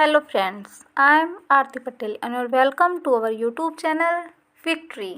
Hello friends, I am Aarti Patel and you're welcome to our YouTube channel Victory।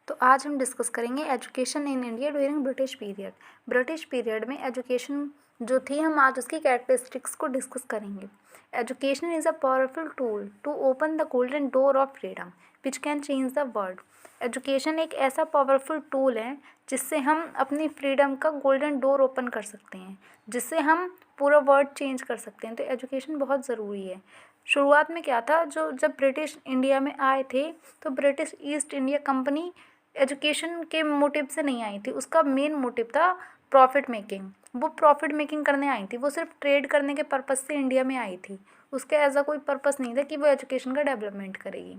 तो आज हम discuss करेंगे education in India during British period. British period में education जो थी, हम आज उसकी कैरेक्टरिस्टिक्स को डिस्कस करेंगे। Education is a powerful tool to open the golden door of freedom which can change the world. Education एक ऐसा पावरफुल टूल है जिससे हम अपनी फ्रीडम का गोल्डन डोर ओपन कर सकते हैं, जिससे हम पूरा वर्ल्ड चेंज कर सकते हैं। तो एजुकेशन बहुत ज़रूरी है। शुरुआत में क्या था, जब ब्रिटिश इंडिया में आए थे तो British east India company education के मोटिव से नहीं आई थी। उसका मेन मोटिव था प्रॉफिट मेकिंग। वो प्रॉफिट मेकिंग करने आई थी, वो सिर्फ ट्रेड करने के पर्पज़ से इंडिया में आई थी। उसका ऐसा कोई पर्पज़ नहीं था कि वो एजुकेशन का डेवलपमेंट करेगी।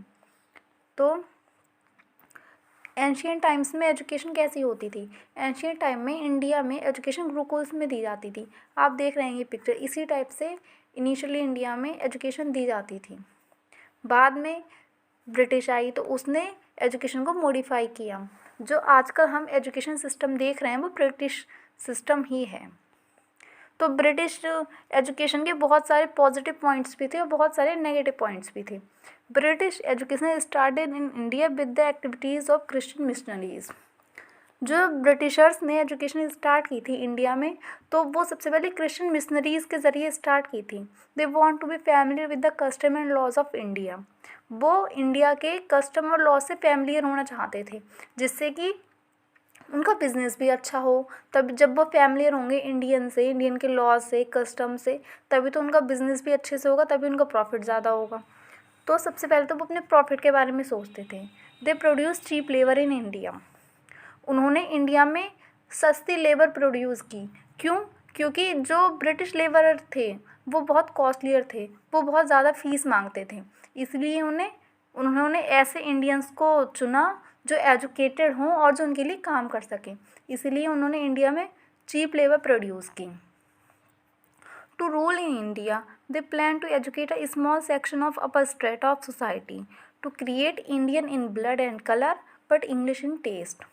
तो एंशियंट टाइम्स में एजुकेशन कैसी होती थी? एंशियंट टाइम में इंडिया में एजुकेशन गुरुकुल्स में दी जाती थी। आप देख रहे हैं ये पिक्चर, इसी टाइप से इनिशियली इंडिया में एजुकेशन दी जाती थी। बाद में ब्रिटिश आई तो उसने एजुकेशन को मॉडिफाई किया। जो आजकल हम एजुकेशन सिस्टम देख रहे हैं वो ब्रिटिश सिस्टम ही है। तो ब्रिटिश एजुकेशन के बहुत सारे पॉजिटिव पॉइंट्स भी थे और बहुत सारे नेगेटिव पॉइंट्स भी थे। British education started in India with the activities of Christian missionaries. जो ब्रिटिशर्स ने एजुकेशन स्टार्ट की थी इंडिया में, तो वो सबसे पहले क्रिश्चियन मिशनरीज़ के ज़रिए स्टार्ट की थी। They want to be familiar with the custom and laws of India. वो इंडिया के कस्टम और लॉ से फैमिलियर होना चाहते थे, जिससे कि उनका बिज़नेस भी अच्छा हो। तब जब वो फैमिलियर होंगे इंडियन से, इंडियन के लॉ से, कस्टम से, तभी तो उनका बिज़नेस भी अच्छे से होगा, तभी उनका प्रॉफिट ज़्यादा होगा। तो सबसे पहले तो वो अपने प्रॉफिट के बारे में सोचते थे। They produce cheap labour in India. उन्होंने इंडिया में सस्ती लेबर प्रोड्यूस की। क्यों? क्योंकि जो ब्रिटिश लेबरर थे वो बहुत कॉस्टलियर थे, वो बहुत ज़्यादा फ़ीस मांगते थे। इसलिए उन्होंने ऐसे इंडियंस को चुना जो एजुकेटेड हों और जो उनके लिए काम कर सकें। इसलिए उन्होंने इंडिया में चीप लेबर प्रोड्यूस की। To rule in India, they plan to educate a small section of upper strata of society to create Indian in blood and color but English in taste।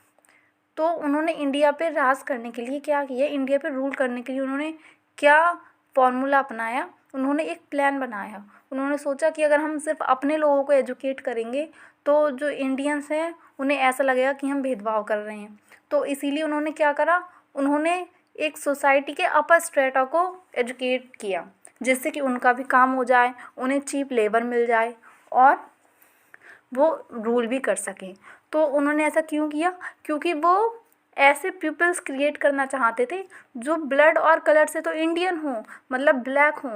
तो उन्होंने India पे राज करने के लिए क्या किया, India पे रूल करने के लिए उन्होंने क्या फॉर्मूला अपनाया? उन्होंने एक प्लान बनाया। उन्होंने सोचा कि अगर हम सिर्फ अपने लोगों को एजुकेट करेंगे तो जो इंडियंस हैं उन्हें ऐसा लगेगा कि हम भेदभाव कर रहे हैं। तो इसीलिए उन्होंने क्या करा, उन्होंने एक सोसाइटी के अपर स्ट्रेटा को एजुकेट किया, जिससे कि उनका भी काम हो जाए, उन्हें चीप लेबर मिल जाए और वो रूल भी कर सकें। तो उन्होंने ऐसा क्यों किया? क्योंकि वो ऐसे पीपल्स क्रिएट करना चाहते थे जो ब्लड और कलर से तो इंडियन हो, मतलब ब्लैक हो,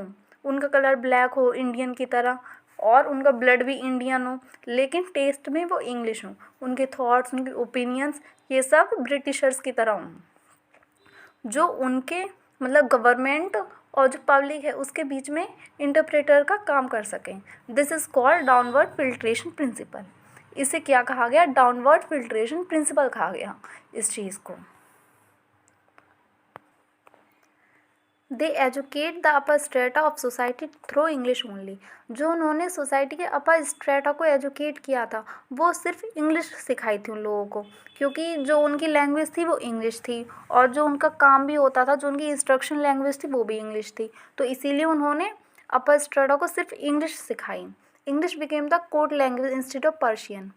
उनका कलर ब्लैक हो इंडियन की तरह और उनका ब्लड भी इंडियन हो, लेकिन टेस्ट में वो इंग्लिश हो, उनके थॉट्स, उनके ओपिनियंस ये सब ब्रिटिशर्स की तरह हों, जो उनके मतलब गवर्नमेंट और जो पब्लिक है उसके बीच में इंटरप्रेटर का काम कर सकें। This is called downward filtration principle. इसे क्या कहा गया? डाउनवर्ड फिल्ट्रेशन प्रिंसिपल कहा गया इस चीज़ को। They educate the upper strata of society through English only. जो उन्होंने सोसाइटी के अपर स्ट्रेटा को एजुकेट किया था वो सिर्फ इंग्लिश सिखाई थी उन लोगों को, क्योंकि जो उनकी लैंग्वेज थी वो इंग्लिश थी और जो उनका काम भी होता था, जो उनकी इंस्ट्रक्शन लैंग्वेज थी वो भी इंग्लिश थी। तो इसीलिए उन्होंने अपर स्ट्रेटा को सिर्फ इंग्लिश सिखाई। English became the court language instead of Persian.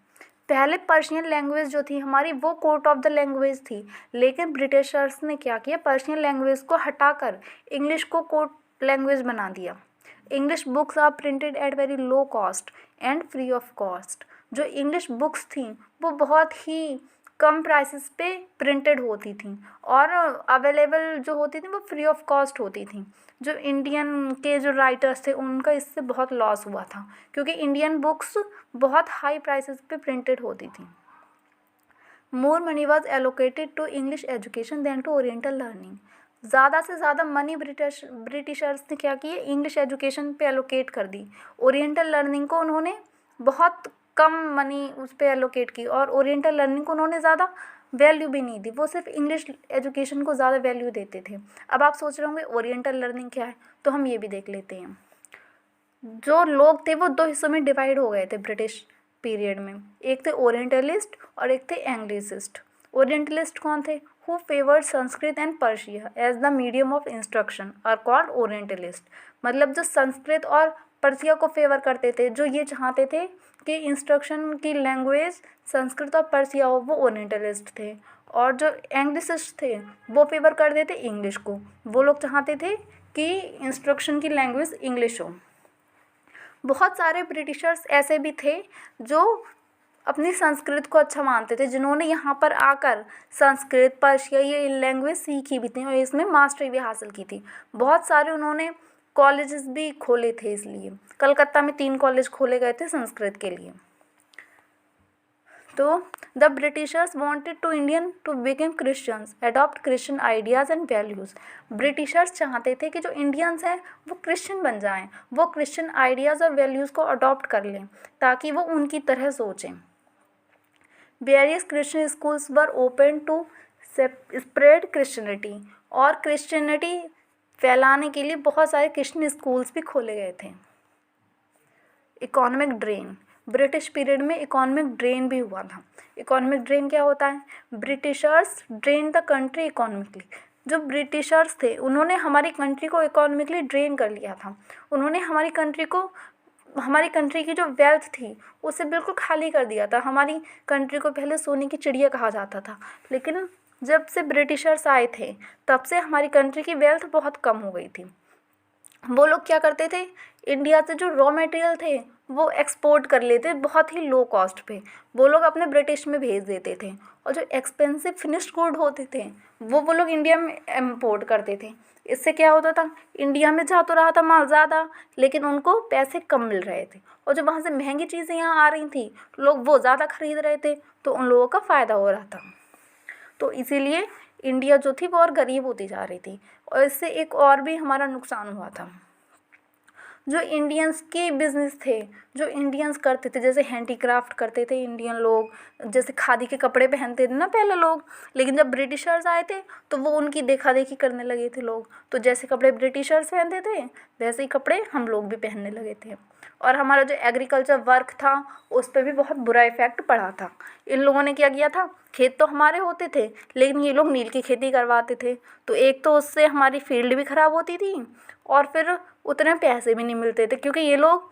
पहले पर्शियन लैंग्वेज जो थी हमारी वो कोर्ट ऑफ द लैंग्वेज थी, लेकिन ब्रिटिशर्स ने क्या किया, पर्शियन लैंग्वेज को हटाकर इंग्लिश को कोर्ट लैंग्वेज बना दिया। English books are printed at very low cost and free of cost. जो इंग्लिश बुक्स थी वो बहुत ही कम प्राइसेस पे प्रिंटेड होती थी और अवेलेबल जो होती थी वो फ्री ऑफ कॉस्ट होती थी। जो इंडियन के जो राइटर्स थे उनका इससे बहुत लॉस हुआ था, क्योंकि इंडियन बुक्स बहुत हाई प्राइसेस पे प्रिंटेड होती थी। More money was allocated to English education than to oriental learning. ज़्यादा से ज़्यादा मनी ब्रिटिशर्स ने क्या किया, इंग्लिश एजुकेशन पे एलोकेट कर दी। ओरिएंटल लर्निंग को उन्होंने बहुत कम मनी उस पर एलोकेट की और ओरिएंटल लर्निंग को उन्होंने ज़्यादा वैल्यू भी नहीं दी, वो सिर्फ इंग्लिश एजुकेशन को ज़्यादा वैल्यू देते थे। अब आप सोच रहे होंगे ओरिएंटल लर्निंग क्या है, तो हम ये भी देख लेते हैं। जो लोग थे वो दो हिस्सों में डिवाइड हो गए थे ब्रिटिश पीरियड में। एक थे ओरिएंटलिस्ट और एक थे एंग्लिसिस्ट। ओरिएंटलिस्ट कौन थे? who favored Sanskrit and Persia as the medium of instruction are called orientalist. मतलब जो संस्कृत और पर्शिया को फेवर करते थे, जो ये चाहते थे कि इंस्ट्रक्शन की लैंग्वेज संस्कृत और पर्शिया हो, वो ओरिएंटलिस्ट थे। और जो एंग्लिसिस्ट थे वो फेवर करते थे इंग्लिश को, वो लोग चाहते थे कि इंस्ट्रक्शन की लैंग्वेज इंग्लिश हो। बहुत सारे ब्रिटिशर्स ऐसे भी थे जो अपनी संस्कृत को अच्छा मानते थे, जिन्होंने यहाँ पर आकर संस्कृत पर्शिया ये लैंग्वेज सीखी भी थी और इसमें मास्टरी भी हासिल की थी। बहुत सारे उन्होंने कॉलेजेस भी खोले थे, इसलिए कलकत्ता में 3 कॉलेज खोले गए थे संस्कृत के लिए। तो the Britishers wanted to Indian to become Christians, adopt Christian ideas and values. Britishers चाहते थे कि जो इंडियंस हैं वो क्रिश्चियन बन जाएं, वो क्रिश्चियन आइडियाज़ और वैल्यूज़ को अडॉप्ट कर लें ताकि वो उनकी तरह सोचें। Various Christian schools were open to spread Christianity, और क्रिश्चियनिटी फैलाने के लिए बहुत सारे क्रिश्चियन स्कूल्स भी खोले गए थे। इकोनॉमिक ड्रेन, ब्रिटिश पीरियड में इकोनॉमिक ड्रेन भी हुआ था। इकोनॉमिक ड्रेन क्या होता है? Britishers drain the country economically. जो ब्रिटिशर्स थे उन्होंने हमारी कंट्री को इकोनॉमिकली ड्रेन कर लिया था। उन्होंने हमारी कंट्री की जो वेल्थ थी उसे बिल्कुल खाली कर दिया था। हमारी कंट्री को पहले सोने की चिड़िया कहा जाता था, लेकिन जब से ब्रिटिशर्स आए थे तब से हमारी कंट्री की वेल्थ बहुत कम हो गई थी। वो लोग क्या करते थे, इंडिया से जो रॉ मटेरियल थे वो एक्सपोर्ट कर लेते बहुत ही लो कॉस्ट पे, वो लोग अपने ब्रिटिश में भेज देते थे। और जो एक्सपेंसिव फिनिश्ड गुड होते थे वो लोग इंडिया में इम्पोर्ट करते थे। इससे क्या होता था, इंडिया में जा तो रहा था माल ज़्यादा, लेकिन उनको पैसे कम मिल रहे थे, और जो वहाँ से महंगी चीज़ें यहाँ आ रही थी लोग वो ज़्यादा खरीद रहे थे, तो उन लोगों का फ़ायदा हो रहा था। तो इसीलिए इंडिया जो थी वो और गरीब होती जा रही थी, और इससे एक और भी हमारा नुकसान हुआ था। जो इंडियंस के बिज़नेस थे, जो इंडियंस करते थे, जैसे हैंडीक्राफ्ट करते थे इंडियन लोग, जैसे खादी के कपड़े पहनते थे ना पहले लोग, लेकिन जब ब्रिटिशर्स आए थे तो वो उनकी देखा देखी करने लगे थे लोग। तो जैसे कपड़े ब्रिटिशर्स पहनते थे वैसे ही कपड़े हम लोग भी पहनने लगे थे, और हमारा जो एग्रीकल्चर वर्क था उस पर भी बहुत बुरा इफ़ेक्ट पड़ा था। इन लोगों ने क्या किया था, खेत तो हमारे होते थे लेकिन ये लोग नील की खेती करवाते थे, तो एक तो उससे हमारी फील्ड भी ख़राब होती थी और फिर उतने पैसे भी नहीं मिलते थे, क्योंकि ये लोग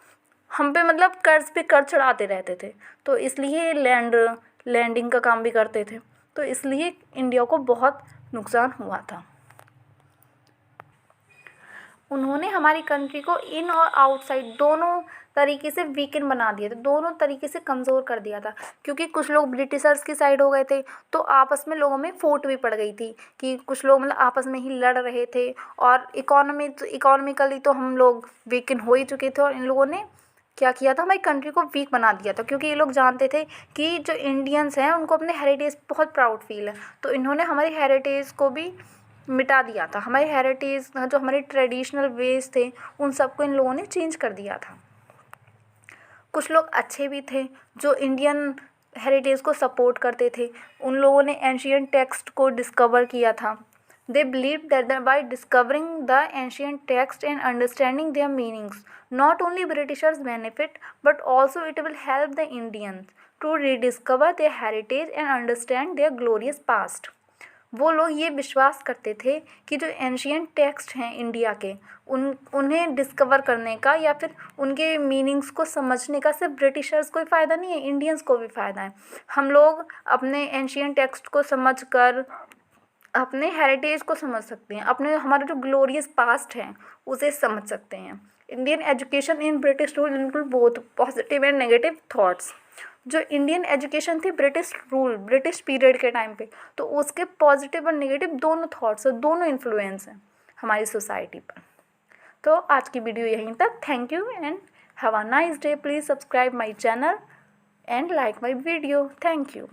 हम पे मतलब कर्ज पे कर्ज चढ़ाते रहते थे। तो इसलिए लैंडिंग का काम भी करते थे, तो इसलिए इंडिया को बहुत नुकसान हुआ था। उन्होंने हमारी कंट्री को इन और आउटसाइड दोनों तरीके से वीकन बना दिया था, दोनों तरीके से कमज़ोर कर दिया था। क्योंकि कुछ लोग ब्रिटिशर्स की साइड हो गए थे तो आपस में लोगों में फूट भी पड़ गई थी कि कुछ लोग मतलब आपस में ही लड़ रहे थे, और इकोनॉमिकली तो हम लोग वीकन हो ही चुके थे। और इन लोगों ने क्या किया था, हमारी कंट्री को वीक बना दिया था, क्योंकि ये लोग जानते थे कि जो इंडियंस हैं उनको अपने हेरिटेज बहुत प्राउड फील है, तो इन्होंने हमारी हेरिटेज को भी मिटा दिया था। हमारी हेरिटेज जो हमारे ट्रेडिशनल वेज थे उन सबको इन लोगों ने चेंज कर दिया था। कुछ लोग अच्छे भी थे जो इंडियन हेरिटेज को सपोर्ट करते थे, उन लोगों ने एंशियंट टेक्स्ट को डिस्कवर किया था। They believe that by discovering the ancient text and understanding their meanings not only Britishers benefit but also it will help the Indians to rediscover their heritage and understand their glorious past. वो लोग ये विश्वास करते थे कि जो ancient text हैं India के उन्हें डिस्कवर करने का या फिर उनके मीनिंग्स को समझने का सिर्फ ब्रिटिशर्स को ही फ़ायदा नहीं है, इंडियंस को भी फ़ायदा है। हम लोग अपने एंशियंट टेक्स्ट को समझकर अपने हेरिटेज को समझ सकते हैं, अपने हमारा जो ग्लोरियस पास्ट है उसे समझ सकते हैं। Indian education in British rule include both positive and negative thoughts. जो इंडियन एजुकेशन थी ब्रिटिश पीरियड के टाइम पे, तो उसके पॉजिटिव और नेगेटिव दोनों थॉट्स और दोनों इन्फ्लुएंस हैं हमारी सोसाइटी पर। तो आज की वीडियो यहीं तक। Thank you and have a nice day. Please subscribe my channel and like my video. Thank you.